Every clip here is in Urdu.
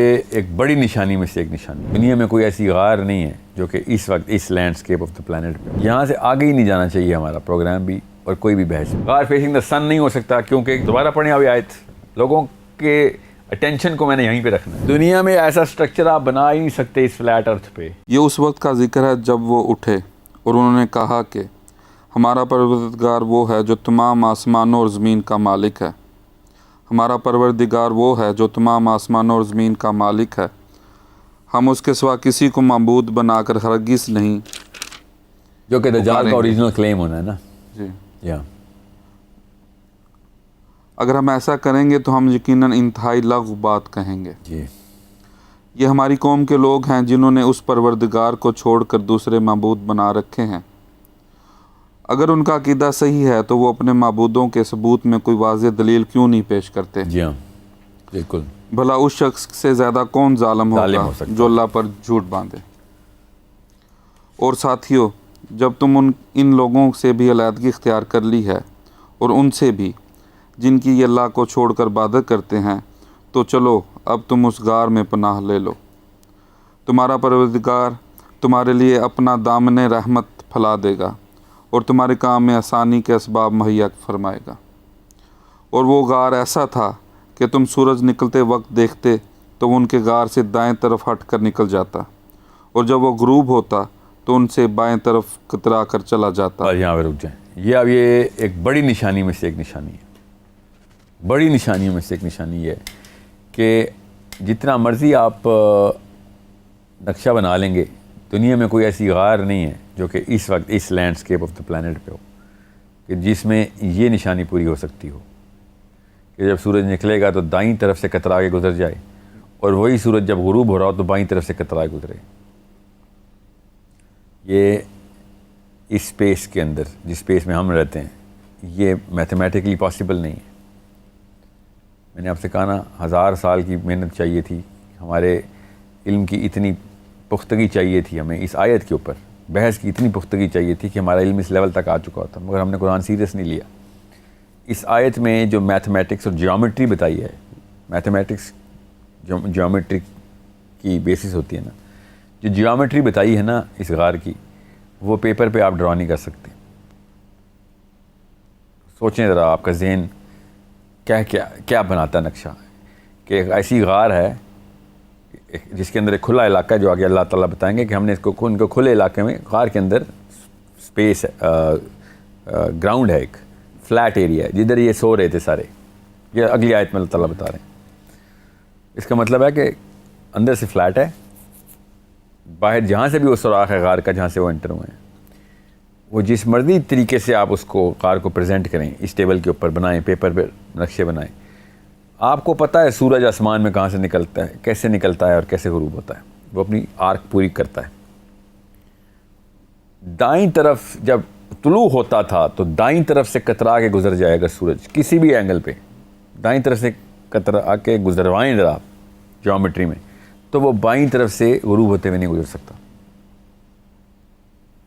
یہ ایک بڑی نشانی میں سے ایک نشانی. دنیا میں کوئی ایسی غار نہیں ہے جو کہ اس وقت اس لینڈسکیپ آف دا پلانٹ پہ یہاں سے آگے ہی نہیں جانا چاہیے ہمارا پروگرام بھی اور کوئی بھی بحث. غار فیسنگ دا سن نہیں ہو سکتا کیونکہ دوبارہ پڑھیں ابھی آیت. لوگوں کے اٹینشن کو میں نے یہیں پہ رکھنا ہے. دنیا میں ایسا سٹرکچر آپ بنا ہی نہیں سکتے اس فلیٹ ارتھ پہ. یہ اس وقت کا ذکر ہے جب وہ اٹھے اور انہوں نے کہا کہ ہمارا پروردگار وہ ہے جو تمام آسمانوں اور زمین کا مالک ہے. ہمارا پروردگار وہ ہے جو تمام آسمانوں اور زمین کا مالک ہے. ہم اس کے سوا کسی کو معبود بنا کر ہرگز نہیں. جو کہ دجال کا اوریجنل کلیم ہونا ہے نا. جی یا اگر ہم ایسا کریں گے تو ہم یقیناً انتہائی لغو بات کہیں گے. جی یہ ہماری قوم کے لوگ ہیں جنہوں نے اس پروردگار کو چھوڑ کر دوسرے معبود بنا رکھے ہیں. اگر ان کا عقیدہ صحیح ہے تو وہ اپنے معبودوں کے ثبوت میں کوئی واضح دلیل کیوں نہیں پیش کرتے؟ جی ہاں بالکل. بھلا اس شخص سے زیادہ کون ظالم ہوگا جو اللہ پر جھوٹ باندھے؟ اور ساتھیو، جب تم ان لوگوں سے بھی علیحدگی اختیار کر لی ہے اور ان سے بھی جن کی یہ اللہ کو چھوڑ کر عبادت کرتے ہیں، تو چلو اب تم اس غار میں پناہ لے لو. تمہارا پروردگار تمہارے لیے اپنا دامن رحمت پھیلا دے گا اور تمہارے کام میں آسانی کے اسباب مہیا فرمائے گا. اور وہ غار ایسا تھا کہ تم سورج نکلتے وقت دیکھتے تو وہ ان کے غار سے دائیں طرف ہٹ کر نکل جاتا، اور جب وہ غروب ہوتا تو ان سے بائیں طرف کترا کر چلا جاتا. اور یہاں پہ رک جائیں. یہ اب یہ ایک بڑی نشانی میں سے ایک نشانی ہے. بڑی نشانیوں میں سے ایک نشانی ہے کہ جتنا مرضی آپ نقشہ بنا لیں گے، دنیا میں کوئی ایسی غار نہیں ہے جو کہ اس وقت اس لینڈسکیپ آف دا پلانٹ پہ ہو کہ جس میں یہ نشانی پوری ہو سکتی ہو کہ جب سورج نکلے گا تو دائیں طرف سے کترا کے گزر جائے، اور وہی سورج جب غروب ہو رہا ہو تو بائیں طرف سے کترا کے گزرے. یہ اس اسپیس کے اندر جس اسپیس میں ہم رہتے ہیں یہ میتھمیٹکلی پاسبل نہیں ہے. میں نے آپ سے کہا نا 1000 سال کی محنت چاہیے تھی، ہمارے علم کی اتنی پختگی چاہیے تھی، ہمیں اس آیت کے اوپر بحث کی اتنی پختگی چاہیے تھی کہ ہمارا علم اس لیول تک آ چکا ہوتا، مگر ہم نے قرآن سیریس نہیں لیا. اس آیت میں جو میتھمیٹکس اور جیومیٹری بتائی ہے، میتھمیٹکس جیومیٹری کی بیسس ہوتی ہے نا، جو جیومیٹری بتائی ہے نا اس غار کی، وہ پیپر پہ آپ ڈرا نہیں کر سکتے. سوچیں ذرا آپ کا ذہن کیا بناتا ہے نقشہ کہ ایک ایسی غار ہے جس کے اندر ایک کھلا علاقہ ہے، جو آگے اللہ تعالیٰ بتائیں گے کہ ہم نے ان کو کھلے علاقے میں غار کے اندر اسپیس گراؤنڈ ہے، ایک فلیٹ ایریا ہے جدھر یہ سو رہے تھے سارے. یہ اگلی آیت میں اللہ تعالیٰ بتا رہے ہیں. اس کا مطلب ہے کہ اندر سے فلیٹ ہے، باہر جہاں سے بھی وہ سوراخ ہے غار کا جہاں سے وہ انٹر ہوئے ہیں، وہ جس مرضی طریقے سے آپ اس کو غار کو پریزنٹ کریں، اس ٹیبل کے اوپر بنائیں، پیپر پہ نقشے بنائیں، آپ کو پتہ ہے سورج آسمان میں کہاں سے نکلتا ہے، کیسے نکلتا ہے اور کیسے غروب ہوتا ہے. وہ اپنی آرک پوری کرتا ہے. دائیں طرف جب طلوع ہوتا تھا تو دائیں طرف سے کترا کے گزر جائے گا سورج، کسی بھی اینگل پہ دائیں طرف سے کترا کے گزروائیں ذرا آپ جیومیٹری میں، تو وہ بائیں طرف سے غروب ہوتے ہوئے نہیں گزر سکتا.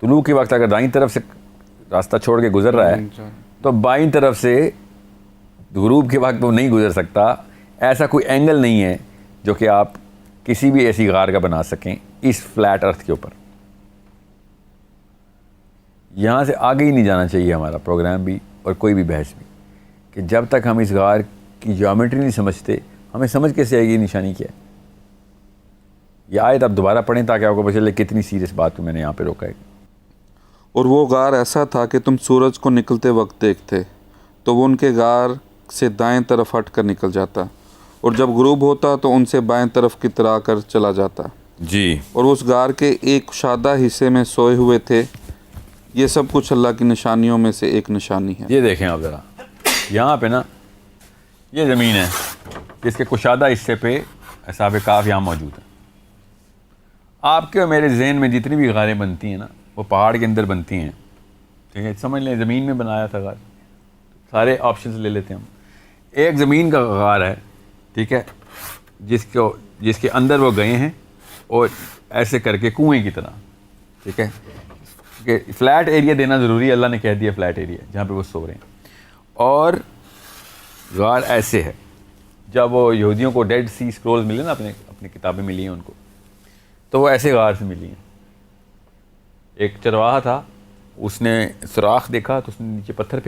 طلوع کے وقت اگر دائیں طرف سے راستہ چھوڑ کے گزر رہا ہے تو بائیں طرف سے غروب کے وقت وہ نہیں گزر سکتا. ایسا کوئی اینگل نہیں ہے جو کہ آپ کسی بھی ایسی غار کا بنا سکیں اس فلیٹ ارتھ کے اوپر. یہاں سے آگے ہی نہیں جانا چاہیے ہمارا پروگرام بھی اور کوئی بھی بحث بھی کہ جب تک ہم اس غار کی جیومیٹری نہیں سمجھتے ہمیں سمجھ کیسے آئے گی نشانی کیا ہے. یہ آیت آپ دوبارہ پڑھیں تاکہ آپ کو پتہ چلے کتنی سیریس بات کو میں نے یہاں پہ روکا ہے. اور وہ غار ایسا تھا کہ تم سورج کو نکلتے وقت دیکھتے تو وہ ان کے غار سے دائیں طرف ہٹ کر نکل جاتا، اور جب غروب ہوتا تو ان سے بائیں طرف کترا کر چلا جاتا. جی. اور اس غار کے ایک کشادہ حصے میں سوئے ہوئے تھے. یہ سب کچھ اللہ کی نشانیوں میں سے ایک نشانی ہے. یہ دیکھیں آپ ذرا یہاں پہ نا، یہ زمین ہے جس کے کشادہ حصے پہ اصحاب کہف یہاں موجود ہے. آپ کے میرے ذہن میں جتنی بھی غاریں بنتی ہیں نا وہ پہاڑ کے اندر بنتی ہیں، ٹھیک ہے. سمجھ لیں زمین میں بنایا تھا غار، سارے آپشنز لے لیتے ہیں ہم. ایک زمین کا غار ہے، ٹھیک ہے، جس کے اندر وہ گئے ہیں اور ایسے کر کے کنویں کی طرح، ٹھیک ہے، کہ فلیٹ ایریا دینا ضروری ہے. اللہ نے کہہ دیا فلیٹ ایریا جہاں پہ وہ سو رہے ہیں. اور غار ایسے ہے، جب وہ یہودیوں کو ڈیڈ سی اسکرولز ملے نا اپنی کتابیں ملی ہیں ان کو، تو وہ ایسے غار سے ملی ہیں. ایک چرواہا تھا، اس نے سوراخ دیکھا تو اس نے نیچے پتھر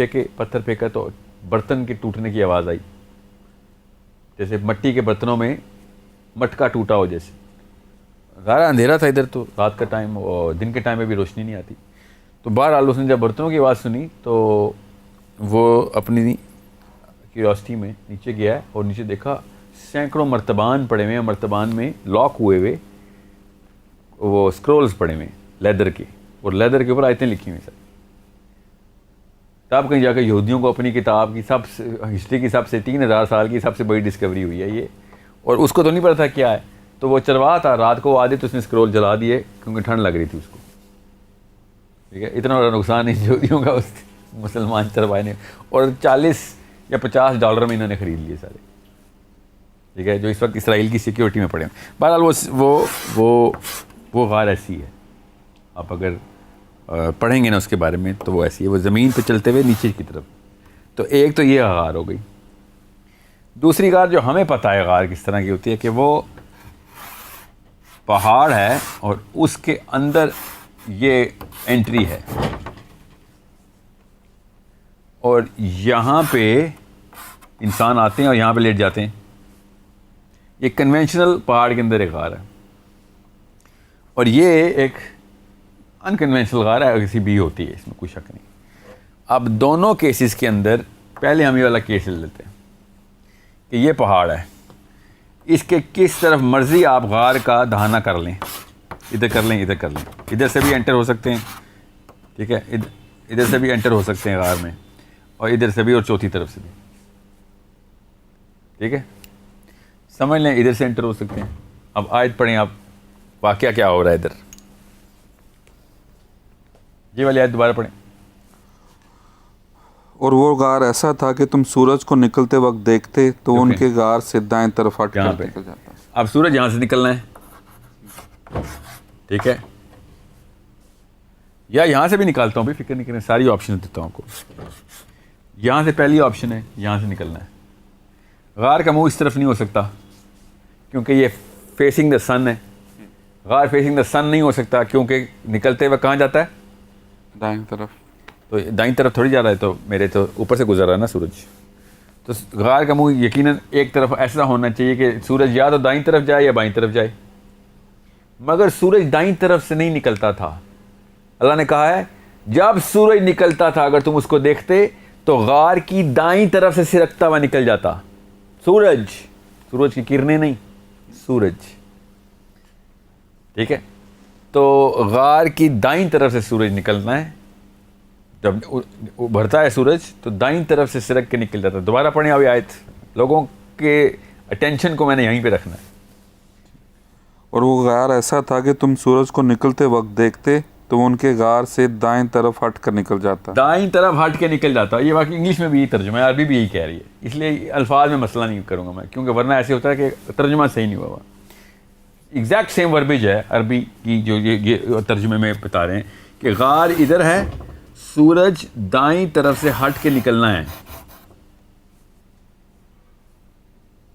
پھینکا تو برتن کے ٹوٹنے کی آواز آئی، جیسے مٹی کے برتنوں میں مٹکا ٹوٹا ہو جیسے. غار اندھیرا تھا ادھر، تو رات کا ٹائم اور دن کے ٹائم میں بھی روشنی نہیں آتی. تو بہرحال اس نے جب برتنوں کی آواز سنی تو وہ اپنی کیوریاسٹی میں نیچے گیا ہے اور نیچے دیکھا سینکڑوں مرتبان پڑے ہوئے ہیں، مرتبان میں لاک ہوئے ہوئے وہ اسکرولز پڑے ہوئے ہیں لیدر کے، اور لیدر کے اوپر آیتیں لکھی ہوئی ہیں. تب کہیں جا کے یہودیوں کو اپنی کتاب کی ہسٹری کی سب سے 3000 سال کی سب سے بڑی ڈسکوری ہوئی ہے یہ، اور اس کو تو نہیں پتا تھا کیا ہے. تو وہ چرواہا تھا، رات کو آدھے تو اس نے اسکرول جلا دیے کیونکہ ٹھنڈ لگ رہی تھی اس کو. ٹھیک ہے، اتنا بڑا نقصان ہے یہودیوں کا اس مسلمان چرواہے نے، اور 40 یا 50 ڈالر میں انہوں نے خرید لیے سارے. ٹھیک ہے، جو اس وقت اسرائیل کی سیکیورٹی میں پڑے ہیں. بہرحال وہ غار ایسی ہے، آپ اگر پڑھیں گے نا اس کے بارے میں تو وہ ایسی ہے، وہ زمین پہ چلتے ہوئے نیچے کی طرف. تو ایک تو یہ غار ہو گئی. دوسری غار جو ہمیں پتہ ہے غار کس طرح کی ہوتی ہے کہ وہ پہاڑ ہے اور اس کے اندر یہ انٹری ہے، اور یہاں پہ انسان آتے ہیں اور یہاں پہ لیٹ جاتے ہیں. یہ کنونشنل پہاڑ کے اندر ایک غار ہے، اور یہ ایک انکنونشنل غار ہے، کسی بھی ہوتی ہے، اس میں کوئی شک نہیں. اب دونوں کیسز کے اندر پہلے ہم یہ والا کیس لے لیتے ہیں کہ یہ پہاڑ ہے، اس کے کس طرف مرضی آپ غار کا دہانہ کر لیں، ادھر کر لیں ادھر کر لیں، ادھر سے بھی انٹر ہو سکتے ہیں. ٹھیک ہے، ادھر سے بھی انٹر ہو سکتے ہیں غار میں، اور ادھر سے بھی، اور چوتھی طرف سے بھی. ٹھیک ہے، سمجھ لیں ادھر سے انٹر ہو سکتے ہیں. اب آیت پڑھیں آپ، واقعہ کیا ہو رہا ہے ادھر. یہ والی آیت دوبارہ پڑھیں. اور وہ غار ایسا تھا کہ تم سورج کو نکلتے وقت دیکھتے تو ان کے غار سے دائیں طرف ہٹ کر نکل جاتا. اب سورج یہاں سے نکلنا ہے، ٹھیک ہے، یا یہاں سے بھی نکالتا ہوں، بھی فکر نہیں کریں، ساری آپشن دیتا ہوں آپ کو. یہاں سے پہلی آپشن ہے، یہاں سے نکلنا ہے. غار کا منہ اس طرف نہیں ہو سکتا کیونکہ یہ فیسنگ دا سن ہے. غار فیسنگ دا سن نہیں ہو سکتا کیونکہ نکلتے وقت کہاں جاتا ہے؟ دائیں طرف. تو دائیں طرف تھوڑی جا رہا ہے، تو میرے تو اوپر سے گزر رہا ہے نا سورج. تو غار کا منہ یقیناً ایک طرف ایسا ہونا چاہیے کہ سورج یا تو دائیں طرف جائے یا بائیں طرف جائے. مگر سورج دائیں طرف سے نہیں نکلتا تھا. اللہ نے کہا ہے جب سورج نکلتا تھا اگر تم اس کو دیکھتے تو غار کی دائیں طرف سے سرکتا ہوا نکل جاتا. سورج کی کرنیں نہیں، سورج. ٹھیک ہے، تو غار کی دائیں طرف سے سورج نکلنا ہے. جب ابھرتا ہے سورج تو دائیں طرف سے سرک کے نکل جاتا ہے. دوبارہ پڑھیں ابھی آیت، لوگوں کے اٹینشن کو میں نے یہیں پہ رکھنا ہے. اور وہ غار ایسا تھا کہ تم سورج کو نکلتے وقت دیکھتے تو ان کے غار سے دائیں طرف ہٹ کر نکل جاتا. دائیں طرف ہٹ کے نکل جاتا. یہ واقعی انگلش میں بھی یہی ترجمہ ہے، عربی بھی یہی کہہ رہی ہے. اس لیے الفاظ میں مسئلہ نہیں کروں گا میں، کیونکہ ورنہ ایسے ہوتا ہے کہ ترجمہ صحیح نہیں ہوا. ایگزیکٹ سیم وربیج ہے عربی کی جو یہ ترجمے میں بتا رہے ہیں کہ غار ادھر ہے، سورج دائیں طرف سے ہٹ کے نکلنا ہے.